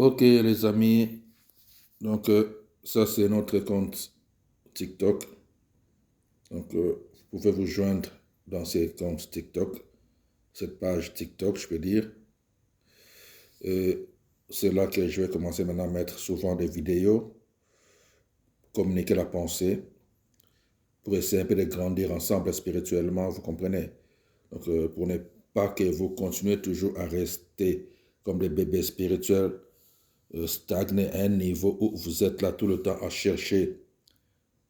Ok les amis, ça c'est notre compte TikTok. Vous pouvez vous joindre dans ces comptes TikTok, cette page TikTok je peux dire. Et c'est là que je vais commencer maintenant à mettre souvent des vidéos, communiquer la pensée, pour essayer un peu de grandir ensemble spirituellement, vous comprenez. Pour ne pas que vous continuez toujours à rester comme des bébés spirituels, stagner à un niveau où vous êtes là tout le temps à chercher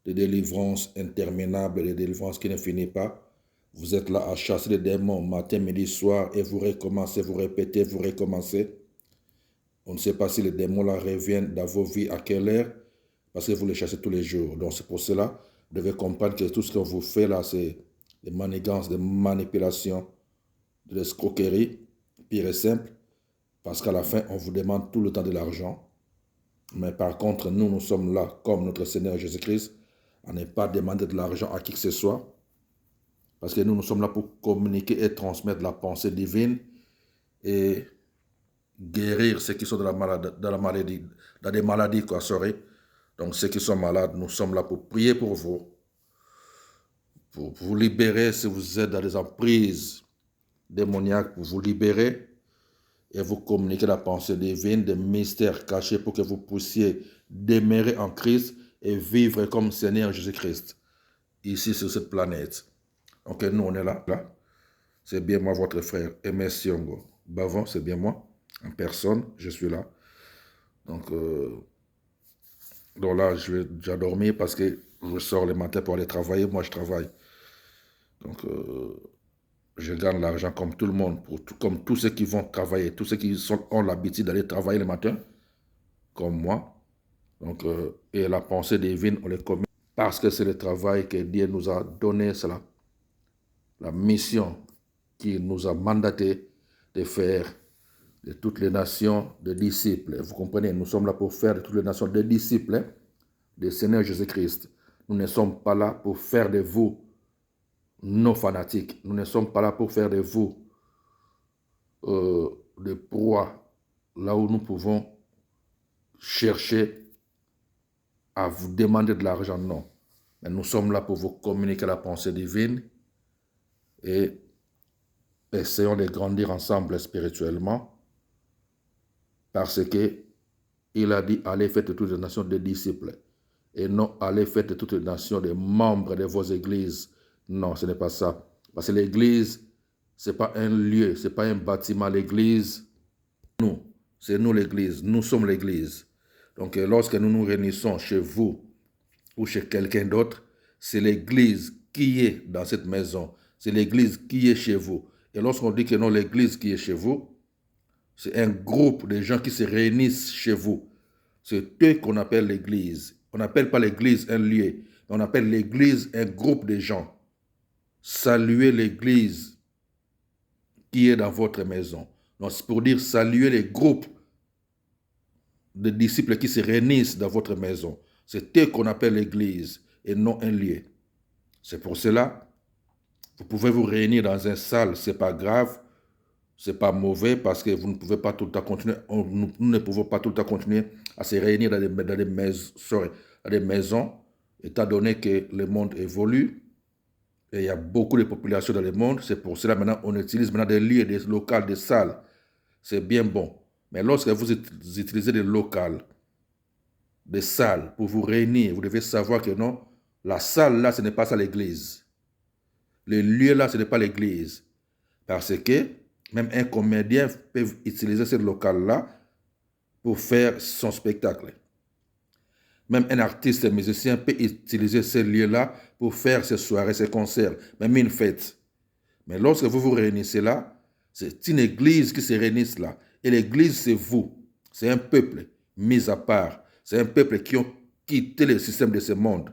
des délivrances interminables, des délivrances qui ne finissent pas. Vous êtes là à chasser les démons matin, midi, soir et vous recommencez, vous répétez, vous recommencez. On ne sait pas si les démons là reviennent dans vos vies à quelle heure parce que vous les chassez tous les jours. Donc c'est pour cela, vous devez comprendre que tout ce qu'on vous fait là, c'est des manigances, des manipulations, de l'escroquerie, pire et simple, parce qu'à la fin, on vous demande tout le temps de l'argent. Mais par contre, nous, nous sommes là, comme notre Seigneur Jésus-Christ, à ne pas demander de l'argent à qui que ce soit, parce que nous, nous sommes là pour communiquer et transmettre la pensée divine et guérir ceux qui sont dans des maladies, quoi, sorry. Donc, ceux qui sont malades, nous sommes là pour prier pour vous libérer si vous êtes dans des emprises démoniaques, pour vous libérer et vous communiquer la pensée divine, des mystères cachés pour que vous puissiez demeurer en Christ et vivre comme Seigneur Jésus-Christ, ici sur cette planète. Donc, nous, on est là. C'est bien moi, votre frère, Aimé Siongo Bavon, c'est bien moi, en personne, je suis là. Donc, là, je vais déjà dormir parce que je sors le matin pour aller travailler. Moi, je travaille. Donc, je gagne l'argent comme tout le monde, comme tous ceux qui vont travailler, tous ceux qui ont l'habitude d'aller travailler le matin, comme moi. Donc, et la pensée divine, on les commet parce que c'est le travail que Dieu nous a donné, c'est la mission qu'il nous a mandaté de faire de toutes les nations des disciples. Vous comprenez, nous sommes là pour faire de toutes les nations des disciples du Seigneur Jésus-Christ. Nous ne sommes pas là pour faire de vous nos fanatiques. Nous ne sommes pas là pour faire de vous des proies là où nous pouvons chercher à vous demander de l'argent, non. Mais nous sommes là pour vous communiquer la pensée divine et essayons de grandir ensemble spirituellement parce que il a dit, allez faites de toutes les nations des disciples et non allez faites de toutes les nations des membres de vos églises. Non, ce n'est pas ça. Parce que l'église, ce n'est pas un lieu, ce n'est pas un bâtiment. L'église, c'est nous l'église, nous sommes l'église. Donc lorsque nous nous réunissons chez vous ou chez quelqu'un d'autre, c'est l'église qui est dans cette maison. C'est l'église qui est chez vous. Et lorsqu'on dit que non, l'église qui est chez vous, c'est un groupe de gens qui se réunissent chez vous. C'est eux qu'on appelle l'église. On n'appelle pas l'église un lieu. On appelle l'église un groupe de gens. Saluez l'église qui est dans votre maison. Donc c'est pour dire saluer les groupes de disciples qui se réunissent dans votre maison. C'est eux qu'on appelle l'église et non un lieu. C'est pour cela, vous pouvez vous réunir dans une salle, ce n'est pas grave, ce n'est pas mauvais parce que vous ne pouvez pas tout le temps continuer, nous ne pouvons pas tout le temps continuer à se réunir dans des maisons, étant donné que le monde évolue et il y a beaucoup de populations dans le monde. C'est pour cela maintenant on utilise maintenant des lieux, des locales, des salles. C'est bien bon. Mais lorsque vous utilisez des locales, des salles pour vous réunir, vous devez savoir que non, la salle là, ce n'est pas ça l'église. Le lieu là, ce n'est pas l'église. Parce que même un comédien peut utiliser ce local-là pour faire son spectacle. Même un artiste, un musicien peut utiliser ce lieu-là pour faire ses soirées, ses concerts, même une fête. Mais lorsque vous vous réunissez là, c'est une église qui se réunit là. Et l'église, c'est vous. C'est un peuple mis à part. C'est un peuple qui a quitté le système de ce monde.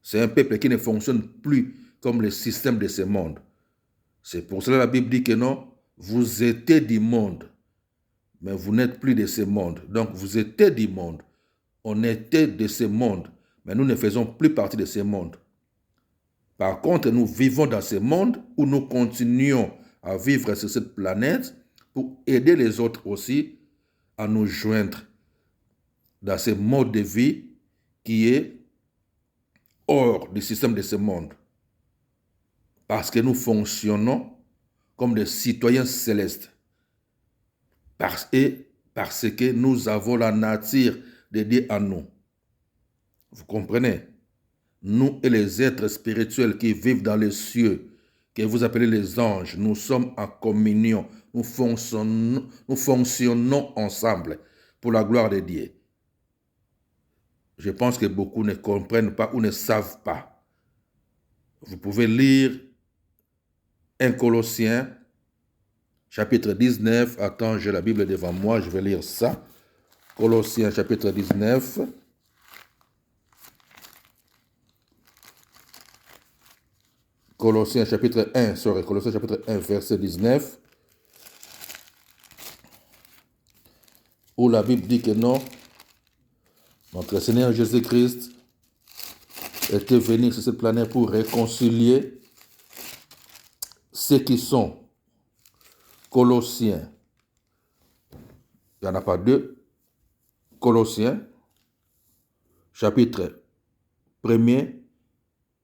C'est un peuple qui ne fonctionne plus comme le système de ce monde. C'est pour cela que la Bible dit que non, vous étiez du monde, mais vous n'êtes plus de ce monde. Donc vous étiez du monde. On était de ce monde, mais nous ne faisons plus partie de ce monde. Par contre, nous vivons dans ce monde où nous continuons à vivre sur cette planète pour aider les autres aussi à nous joindre dans ce mode de vie qui est hors du système de ce monde. Parce que nous fonctionnons comme des citoyens célestes. Parce que nous avons la nature de Dieu en nous. Vous comprenez? Nous et les êtres spirituels qui vivent dans les cieux, que vous appelez les anges, nous sommes en communion. Nous fonctionnons ensemble pour la gloire de Dieu. Je pense que beaucoup ne comprennent pas ou ne savent pas. Vous pouvez lire 1 Colossiens, chapitre 19. Attends, j'ai la Bible devant moi, je vais lire ça. Colossiens, chapitre 19. Colossiens, chapitre 1, Colossiens, chapitre 1, verset 19. Où la Bible dit que non, notre Seigneur Jésus-Christ était venu sur cette planète pour réconcilier ceux qui sont Colossiens. Il n'y en a pas deux. Colossiens, chapitre 1er,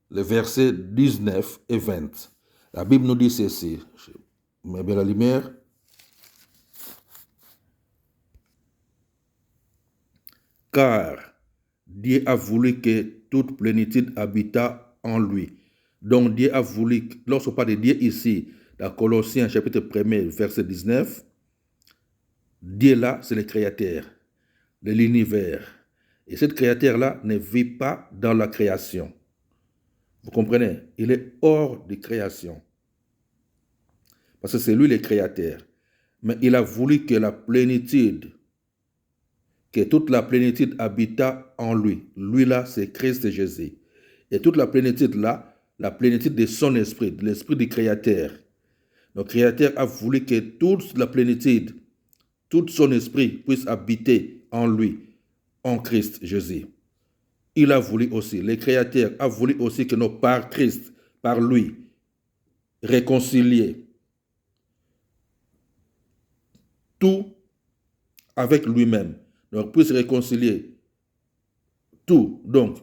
les versets 19 et 20. La Bible nous dit ceci. Je mets bien la lumière. Car Dieu a voulu que toute plénitude habita en lui. Donc Dieu a voulu, lorsqu'on parle de Dieu ici, dans Colossiens chapitre 1er, verset 19, Dieu là, c'est le créateur de l'univers. Et cette créature-là ne vit pas dans la création. Vous comprenez? Il est hors de création. Parce que c'est lui le créateur. Mais il a voulu que la plénitude, que toute la plénitude habita en lui. Lui là, c'est Christ Jésus. Et toute la plénitude là, la plénitude de son esprit, de l'esprit du créateur. Le créateur a voulu que toute la plénitude, tout son esprit puisse habiter en lui, en Christ Jésus. Il a voulu aussi, le créateur a voulu aussi que nous, par Christ, par lui, réconcilier tout avec lui-même. Donc, puisse réconcilier tout, donc,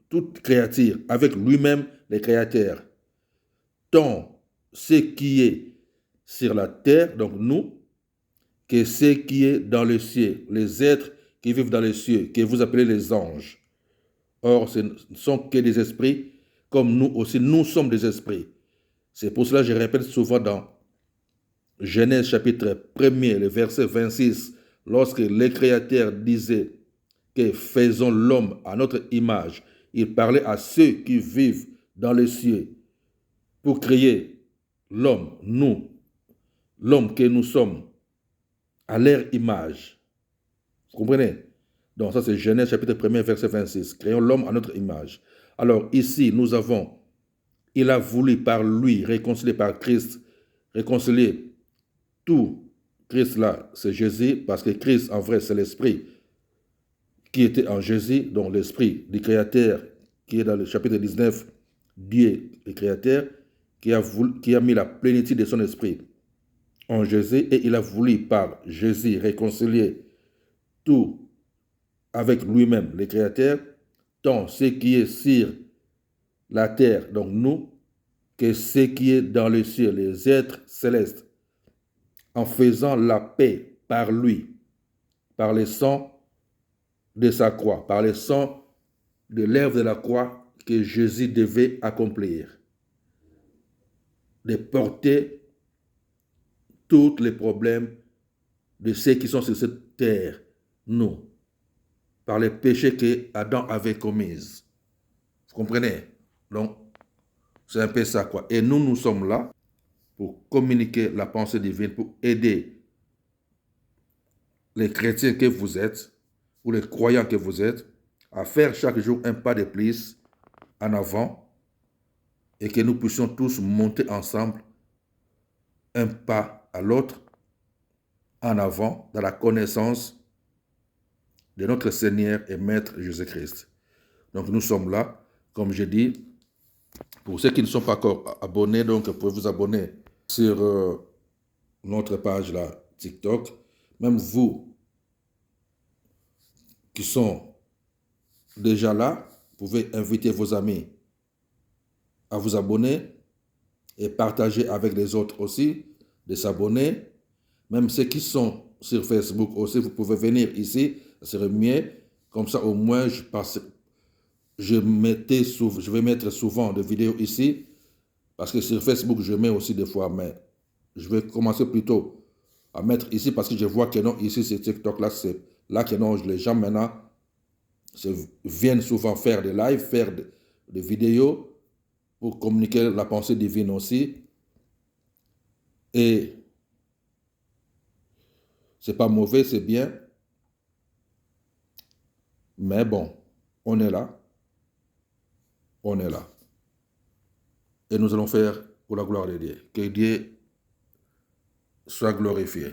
toute créature avec lui-même, le créateur. Tant ce qui est sur la terre, donc nous, que ce qui est dans le ciel, les êtres qui vivent dans les cieux, que vous appelez les anges. Or, ce ne sont que des esprits, comme nous aussi, nous sommes des esprits. C'est pour cela que je répète souvent dans Genèse chapitre 1er, le verset 26, lorsque le Créateur disait que faisons l'homme à notre image, il parlait à ceux qui vivent dans les cieux pour créer l'homme, nous, l'homme que nous sommes, à leur image. Vous comprenez? Donc ça c'est Genèse chapitre 1er, verset 26. Créons l'homme à notre image. Alors ici, nous avons, il a voulu par lui réconcilier par Christ, réconcilier tout. Christ là, c'est Jésus, parce que Christ en vrai c'est l'esprit qui était en Jésus, donc l'esprit du Créateur qui est dans le chapitre 19, Dieu le Créateur, qui a mis la plénitude de son esprit en Jésus, et il a voulu par Jésus réconcilier tout avec lui-même, le Créateur, tant ce qui est sur la terre, donc nous, que ce qui est dans les cieux, les êtres célestes, en faisant la paix par lui, par le sang de sa croix, par le sang de l'œuvre de la croix que Jésus devait accomplir, de porter tous les problèmes de ceux qui sont sur cette terre, nous, par les péchés que Adam avait commis. Vous comprenez? Donc, c'est un peu ça, quoi. Et nous, nous sommes là pour communiquer la pensée divine, pour aider les chrétiens que vous êtes, ou les croyants que vous êtes, à faire chaque jour un pas de plus en avant, et que nous puissions tous monter ensemble un pas à l'autre en avant dans la connaissance de notre Seigneur et Maître Jésus-Christ. Donc nous sommes là, comme je dis, pour ceux qui ne sont pas encore abonnés, donc vous pouvez vous abonner sur notre page là, TikTok. Même vous, qui sont déjà là. Vous pouvez inviter vos amis à vous abonner et partager avec les autres aussi, de s'abonner. Même ceux qui sont sur Facebook aussi, vous pouvez venir ici, ça serait mieux. Comme ça, au moins, je vais mettre souvent des vidéos ici, parce que sur Facebook, je mets aussi des fois, mais je vais commencer plutôt à mettre ici, parce que je vois que non, ici, c'est TikTok, là, c'est là que non, les gens maintenant viennent souvent faire des lives, faire des vidéos pour communiquer la pensée divine aussi. Et c'est pas mauvais, c'est bien. Mais bon, on est là. On est là. Et nous allons faire pour la gloire de Dieu. Que Dieu soit glorifié.